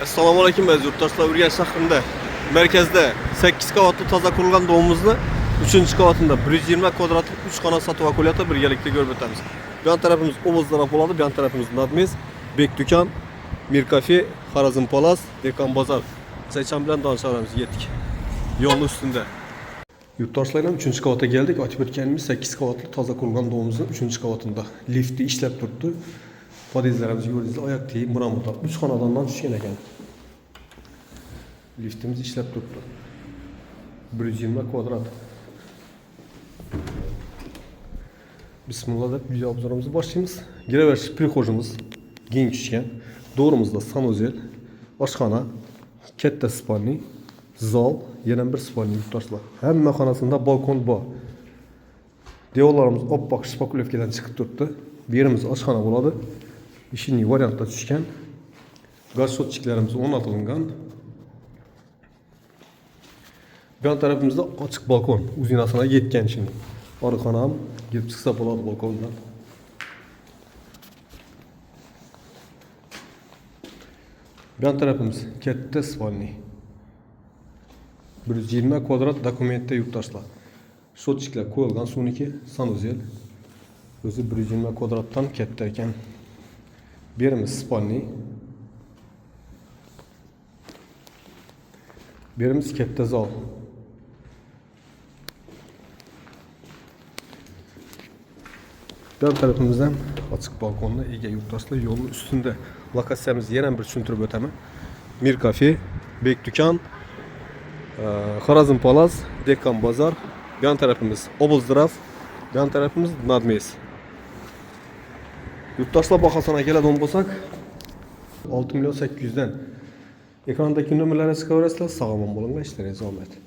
Assalomu alaykum aziz yurtdoshlar. Urgan shahrida merkezde 8 qavatli toza qurilgan domimizda 3-qavatında 120 kvadratlik 3 xona satuv akuliyatı birgalikda ko'rib o'tamiz. Bu yon tarafimiz Obuz taraf bo'ladi, bu yon tarafimiz Nadmiz, Bek Dukan, Mir Kafe, Xorazm Palas, Dekan Bozor. Saychan bilan danışaramiz yetdik. Yo'l ustida. Yurtdoshlar ham 3-qavatga keldik. Ochib o'tganimiz 8 qavatli toza qurilgan domimizning 3-qavatında. Lifti ishlab turibdi. Podizlerimiz gördüğünüzde ayak değil, muramata. 3 xonadondan tushgan ekan. Liftimiz ishlab turibdi. 120 kvadrat. Bismillah deb video obzorimizni boshlaymiz. Giraverish prixojimiz keng tushgan. Doğrumuzda sanuzel, oshxona, katta spalni, zal, yana bir spalni yurtdoshlar. Hamma xonasida balkon bor. Devorlarimiz oppoq shpakulyovkadan chiqib turibdi. Bu yerimiz oshxona bo'ladi. İşini variantda tushgan. Gaz shotchiklarimiz o'rnatilgan. Bu yon tarafimizda ochiq balkon, uzinasına yetgan şimdi. Orqana ham kelib chiqsa bo'ladi balkondan. Bu yon tarafimiz katta spalni. 120 kvadrat dokumentda yurtdoshlar. Shotchiklar qo'yilgan, suniki sanuzel. O'zi 120 kvadratdan katta ekan. Birimiz spalni. Birimiz katta zal. Bir tarafımızdan açık balkonda ega yurtdoshlar yo'lning ustida. Lokatsiyamizni yana bir tushuntirib o'taman. Mir Kafe, Bek Dukan, Xorazm Palas, Dekan Bozor. Bu yon tarafimiz Obuzdrav, bu yon tarafimiz Nadmiz. Yurtdoshlar bahosini keladigan bo'lsak 6 milyon 800 dan ekrandagi nomerlarga chiqaverasizlar. Sog'lom bo'linglar, ishlaringiz omadli.